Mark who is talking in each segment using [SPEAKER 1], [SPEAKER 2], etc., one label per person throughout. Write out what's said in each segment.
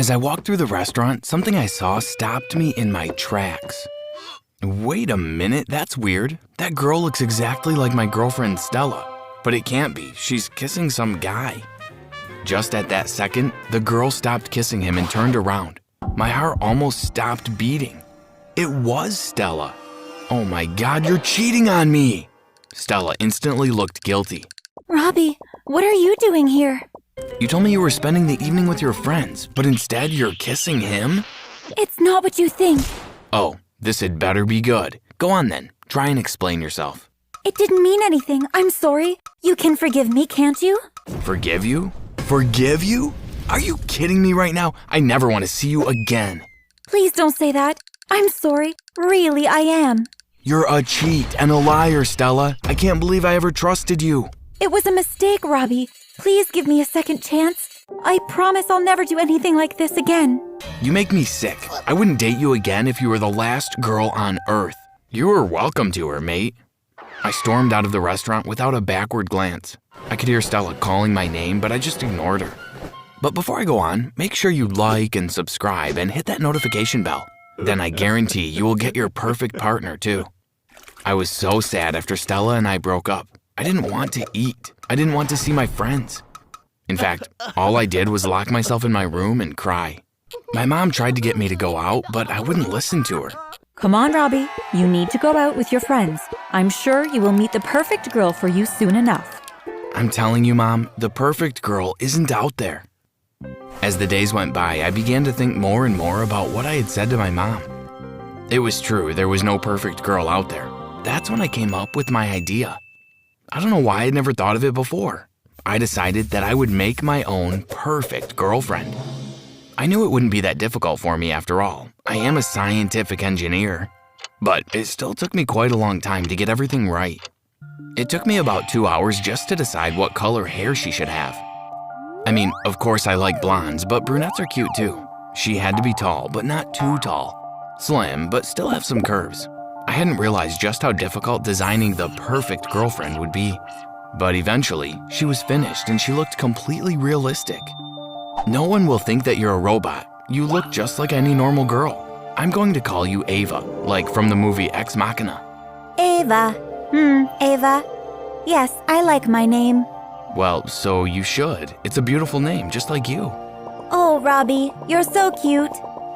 [SPEAKER 1] As I walked through the restaurant, something I saw stopped me in my tracks. Wait a minute, that's weird. That girl looks exactly like my girlfriend Stella. But it can't be, she's kissing some guy. Just at that second, the girl stopped kissing him and turned around. My heart almost stopped beating. It was Stella. Oh my God, you're cheating on me! Stella instantly looked guilty.
[SPEAKER 2] Robbie, what are you doing here?
[SPEAKER 1] You told me you were spending the evening with your friends, but instead you're kissing him?
[SPEAKER 2] It's not what you think.
[SPEAKER 1] Oh, this had better be good. Go on then, try and explain yourself.
[SPEAKER 2] It didn't mean anything. I'm sorry. You can forgive me, can't you?
[SPEAKER 1] Forgive you? Forgive you? Are you kidding me right now? I never want to see you again.
[SPEAKER 2] Please don't say that. I'm sorry. Really, I am.
[SPEAKER 1] You're a cheat and a liar, Stella. I can't believe I ever trusted you.
[SPEAKER 2] It was a mistake, Robbie. Please give me a second chance. I promise I'll never do anything like this again.
[SPEAKER 1] You make me sick. I wouldn't date you again if you were the last girl on Earth. You were welcome to her, mate. I stormed out of the restaurant without a backward glance. I could hear Stella calling my name, but I just ignored her. But before I go on, make sure you like and subscribe and hit that notification bell. Then I guarantee you will get your perfect partner too. I was so sad after Stella and I broke up. I didn't want to eat. I didn't want to see my friends. In fact, all I did was lock myself in my room and cry. My mom tried to get me to go out, but I wouldn't listen to her.
[SPEAKER 2] Come on, Robbie. You need to go out with your friends. I'm sure you will meet the perfect girl for you soon enough.
[SPEAKER 1] I'm telling you, Mom, the perfect girl isn't out there. As the days went by, I began to think more and more about what I had said to my mom. It was true, there was no perfect girl out there. That's when I came up with my idea. I don't know why I'd never thought of it before. I decided that I would make my own perfect girlfriend. I knew it wouldn't be that difficult for me after all. I am a scientific engineer. But it still took me quite a long time to get everything right. It took me about 2 hours just to decide what color hair she should have. I mean, of course I like blondes, but brunettes are cute too. She had to be tall, but not too tall. Slim, but still have some curves. I hadn't realized just how difficult designing the perfect girlfriend would be. But eventually, she was finished and she looked completely realistic. No one will think that you're a robot. You look just like any normal girl. I'm going to call you Ava, like from the movie Ex Machina.
[SPEAKER 2] Ava. Ava. Yes, I like my name.
[SPEAKER 1] Well, so you should. It's a beautiful name, just like you.
[SPEAKER 2] Oh, Robbie, you're so cute.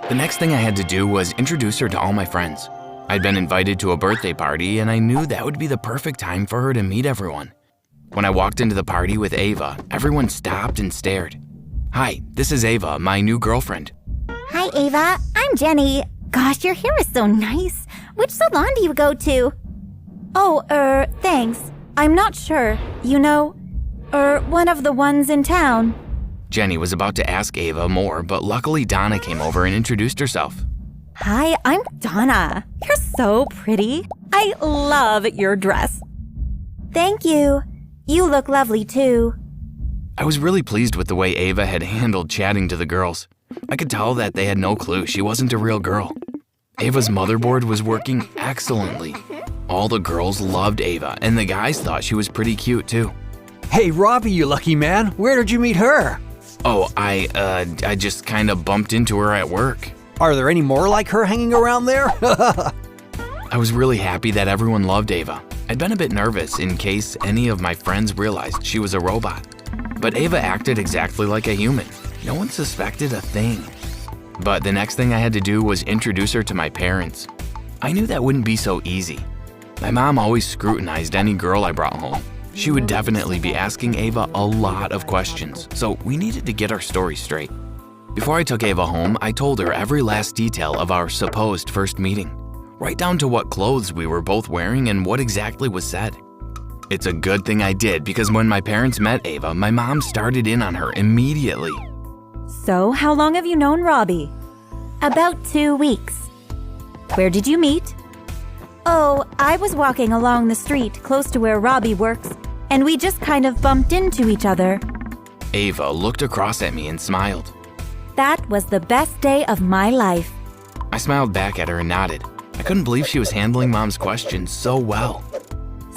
[SPEAKER 1] The next thing I had to do was introduce her to all my friends. I'd been invited to a birthday party and I knew that would be the perfect time for her to meet everyone. When I walked into the party with Ava, everyone stopped and stared. Hi, this is Ava, my new girlfriend.
[SPEAKER 3] Hi, Ava. I'm Jenny. Gosh, your hair is so nice. Which salon do you go to?
[SPEAKER 2] Oh, thanks. I'm not sure. You know, one of the ones in town.
[SPEAKER 1] Jenny was about to ask Ava more, but luckily Donna came over and introduced herself.
[SPEAKER 2] Hi, I'm Donna. You're so pretty. I love your dress. Thank you. You look lovely too.
[SPEAKER 1] I was really pleased with the way Ava had handled chatting to the girls. I could tell that they had no clue she wasn't a real girl. Ava's motherboard was working excellently. All the girls loved Ava, and the guys thought she was pretty cute too.
[SPEAKER 4] Hey, Robbie, you lucky man. Where did you meet her?
[SPEAKER 1] Oh, I just kind of bumped into her at work.
[SPEAKER 4] Are there any more like her hanging around there?
[SPEAKER 1] I was really happy that everyone loved Ava. I'd been a bit nervous in case any of my friends realized she was a robot. But Ava acted exactly like a human. No one suspected a thing. But the next thing I had to do was introduce her to my parents. I knew that wouldn't be so easy. My mom always scrutinized any girl I brought home. She would definitely be asking Ava a lot of questions, so we needed to get our story straight. Before I took Ava home, I told her every last detail of our supposed first meeting, right down to what clothes we were both wearing and what exactly was said. It's a good thing I did because when my parents met Ava, my mom started in on her immediately.
[SPEAKER 2] So, how long have you known Robbie?
[SPEAKER 3] About 2 weeks.
[SPEAKER 2] Where did you meet? Oh, I was walking along the street close to where Robbie works, and we just kind of bumped into each other.
[SPEAKER 1] Ava looked across at me and smiled.
[SPEAKER 2] That was the best day of my life.
[SPEAKER 1] I smiled back at her and nodded. I couldn't believe she was handling Mom's questions so well.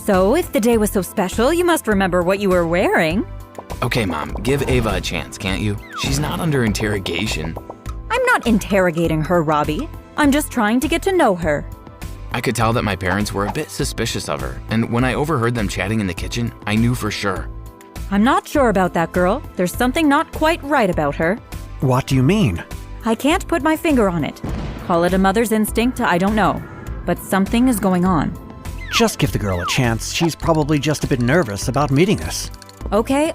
[SPEAKER 2] So, if the day was so special, you must remember what you were wearing.
[SPEAKER 1] Okay, Mom, give Ava a chance, can't you? She's not under interrogation.
[SPEAKER 2] not interrogating her, Robbie. I'm just trying to get to know her.
[SPEAKER 1] I could tell that my parents were a bit suspicious of her, and when I overheard them chatting in the kitchen, I knew for sure.
[SPEAKER 2] I'm not sure about that girl. There's something not quite right about her.
[SPEAKER 4] What do you mean?
[SPEAKER 2] I can't put my finger on it. Call it a mother's instinct, I don't know. But something is going on.
[SPEAKER 4] Just give the girl a chance. She's probably just a bit nervous about meeting us.
[SPEAKER 2] Okay,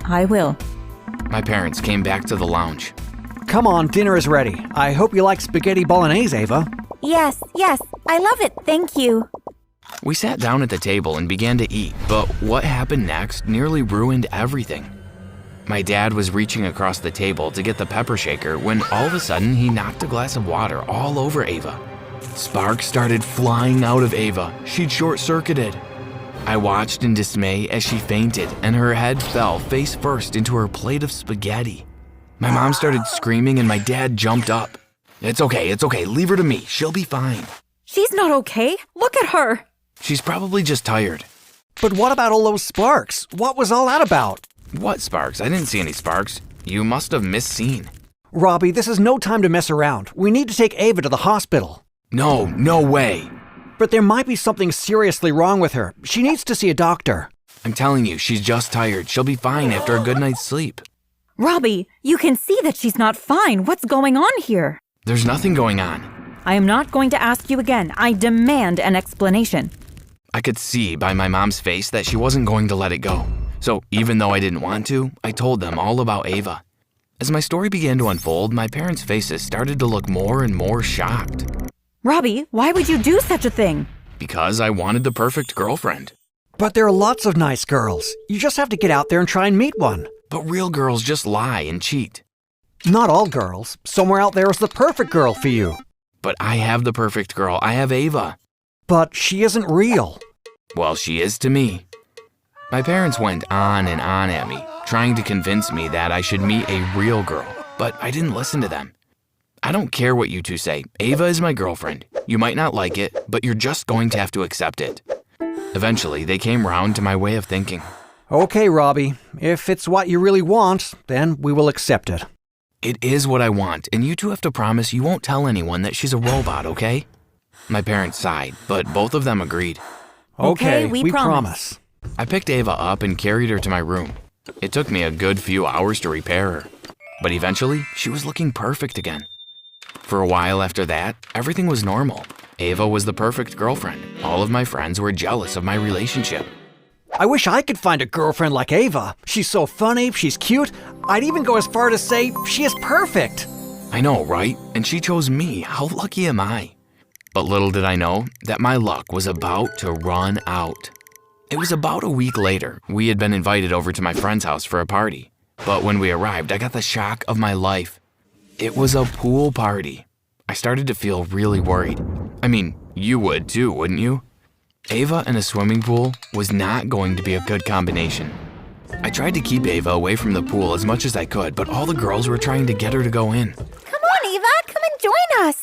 [SPEAKER 2] I will.
[SPEAKER 1] My parents came back to the lounge.
[SPEAKER 4] Come on, dinner is ready. I hope you like spaghetti bolognese, Ava.
[SPEAKER 3] Yes, I love it, thank you.
[SPEAKER 1] We sat down at the table and began to eat, but what happened next nearly ruined everything. My dad was reaching across the table to get the pepper shaker when all of a sudden he knocked a glass of water all over Ava. Sparks started flying out of Ava. She'd short-circuited. I watched in dismay as she fainted and her head fell face first into her plate of spaghetti. My mom started screaming and my dad jumped up. It's okay, leave her to me, she'll be fine.
[SPEAKER 2] She's not okay. Look at her.
[SPEAKER 1] She's probably just tired.
[SPEAKER 4] But what about all those sparks? What was all that about?
[SPEAKER 1] What sparks? I didn't see any sparks. You must have misseen.
[SPEAKER 4] Robbie, this is no time to mess around. We need to take Ava to the hospital.
[SPEAKER 1] No way.
[SPEAKER 4] But there might be something seriously wrong with her. She needs to see a doctor.
[SPEAKER 1] I'm telling you, she's just tired. She'll be fine after a good night's sleep.
[SPEAKER 2] Robbie, you can see that she's not fine. What's going on here?
[SPEAKER 1] There's nothing going on.
[SPEAKER 2] I am not going to ask you again. I demand an explanation.
[SPEAKER 1] I could see by my mom's face that she wasn't going to let it go. So even though I didn't want to, I told them all about Ava. As my story began to unfold, my parents' faces started to look more and more shocked.
[SPEAKER 2] Robbie, why would you do such a thing?
[SPEAKER 1] Because I wanted the perfect girlfriend.
[SPEAKER 4] But there are lots of nice girls. You just have to get out there and try and meet one.
[SPEAKER 1] But real girls just lie and cheat.
[SPEAKER 4] Not all girls. Somewhere out there is the perfect girl for you.
[SPEAKER 1] But I have the perfect girl. I have Ava.
[SPEAKER 4] But she isn't real.
[SPEAKER 1] Well, she is to me. My parents went on and on at me, trying to convince me that I should meet a real girl, but I didn't listen to them. I don't care what you two say. Ava is my girlfriend. You might not like it, but you're just going to have to accept it. Eventually, they came round to my way of thinking.
[SPEAKER 4] Okay, Robbie. If it's what you really want, then we will accept it.
[SPEAKER 1] It is what I want, and you two have to promise you won't tell anyone that she's a robot, okay? My parents sighed, but both of them agreed.
[SPEAKER 2] Okay, we promise.
[SPEAKER 1] I picked Ava up and carried her to my room. It took me a good few hours to repair her, but eventually she was looking perfect again. For a while after that, everything was normal. Ava was the perfect girlfriend. All of my friends were jealous of my relationship.
[SPEAKER 4] I wish I could find a girlfriend like Ava. She's so funny, she's cute. I'd even go as far to say she is perfect.
[SPEAKER 1] I know, right? And she chose me. How lucky am I? But little did I know that my luck was about to run out. It was about a week later. We had been invited over to my friend's house for a party. But when we arrived, I got the shock of my life. It was a pool party. I started to feel really worried. I mean, you would too, wouldn't you? Ava in a swimming pool was not going to be a good combination. I tried to keep Ava away from the pool as much as I could, but all the girls were trying to get her to go in.
[SPEAKER 3] Come on, Ava, come and join us.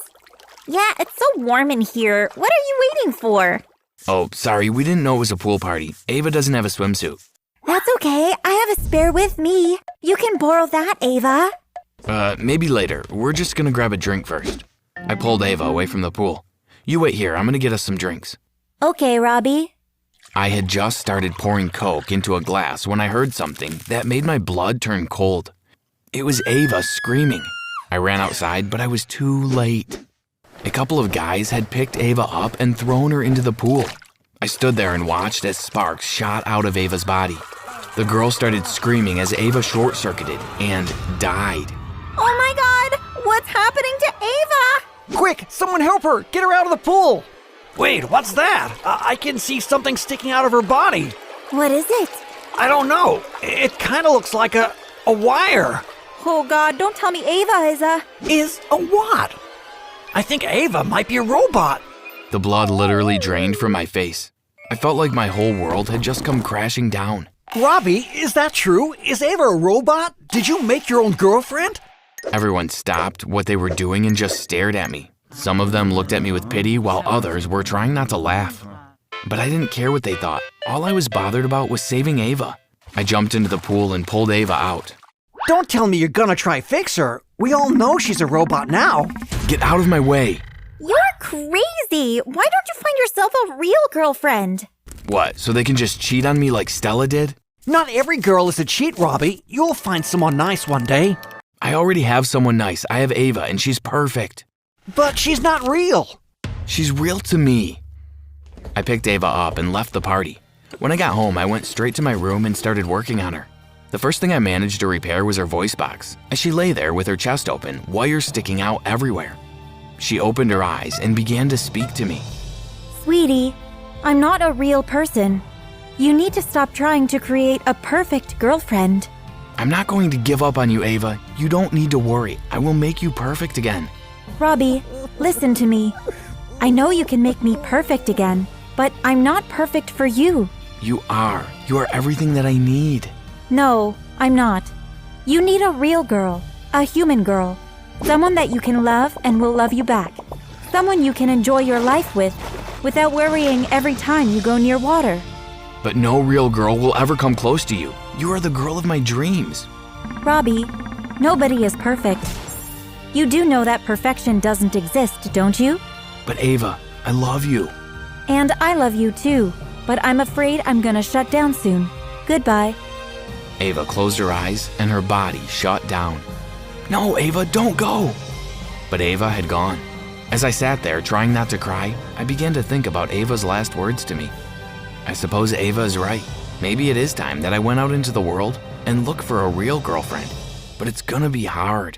[SPEAKER 3] Yeah, it's so warm in here. What are you waiting for?
[SPEAKER 1] Oh, sorry, we didn't know it was a pool party. Ava doesn't have a swimsuit.
[SPEAKER 3] That's okay. I have a spare with me. You can borrow that, Ava.
[SPEAKER 1] Maybe later. We're just gonna grab a drink first. I pulled Ava away from the pool. You wait here, I'm gonna get us some drinks.
[SPEAKER 3] Okay, Robbie.
[SPEAKER 1] I had just started pouring Coke into a glass when I heard something that made my blood turn cold. It was Ava screaming. I ran outside, but I was too late. A couple of guys had picked Ava up and thrown her into the pool. I stood there and watched as sparks shot out of Ava's body. The girl started screaming as Ava short-circuited and died.
[SPEAKER 3] Oh my God! What's happening to Ava?
[SPEAKER 4] Quick, someone help her! Get her out of the pool! Wait, what's that? I can see something sticking out of her body.
[SPEAKER 3] What is it?
[SPEAKER 4] I don't know. It kind of looks like a wire.
[SPEAKER 2] Oh God, don't tell me Ava
[SPEAKER 4] Is a what? I think Ava might be a robot.
[SPEAKER 1] The blood literally drained from my face. I felt like my whole world had just come crashing down.
[SPEAKER 4] Robbie, is that true? Is Ava a robot? Did you make your own girlfriend?
[SPEAKER 1] Everyone stopped what they were doing and just stared at me. Some of them looked at me with pity while others were trying not to laugh. But I didn't care what they thought. All I was bothered about was saving Ava. I jumped into the pool and pulled Ava out.
[SPEAKER 4] Don't tell me you're gonna try fix her. We all know she's a robot now.
[SPEAKER 1] Get out of my way.
[SPEAKER 2] You're crazy. Why don't you find yourself a real girlfriend?
[SPEAKER 1] What, so they can just cheat on me like Stella did?
[SPEAKER 4] Not every girl is a cheat, Robbie. You'll find someone nice one day.
[SPEAKER 1] I already have someone nice. I have Ava, and she's perfect.
[SPEAKER 4] But she's not real.
[SPEAKER 1] She's real to me. I picked Ava up and left the party. When I got home, I went straight to my room and started working on her. The first thing I managed to repair was her voice box, as she lay there with her chest open, wires sticking out everywhere. She opened her eyes and began to speak to me.
[SPEAKER 2] Sweetie, I'm not a real person. You need to stop trying to create a perfect girlfriend.
[SPEAKER 1] I'm not going to give up on you, Ava. You don't need to worry. I will make you perfect again.
[SPEAKER 2] Robbie, listen to me. I know you can make me perfect again, but I'm not perfect for you.
[SPEAKER 1] You are. You are everything that I need.
[SPEAKER 2] No, I'm not. You need a real girl, a human girl, someone that you can love and will love you back. Someone you can enjoy your life with, without worrying every time you go near water.
[SPEAKER 1] But no real girl will ever come close to you. You are the girl of my dreams.
[SPEAKER 2] Robbie, nobody is perfect. You do know that perfection doesn't exist, don't you?
[SPEAKER 1] But Ava, I love you.
[SPEAKER 2] And I love you too, but I'm afraid I'm gonna shut down soon. Goodbye.
[SPEAKER 1] Ava closed her eyes and her body shut down. No, Ava, don't go. But Ava had gone. As I sat there trying not to cry, I began to think about Ava's last words to me. I suppose Ava is right. Maybe it is time that I went out into the world and looked for a real girlfriend. But it's gonna be hard.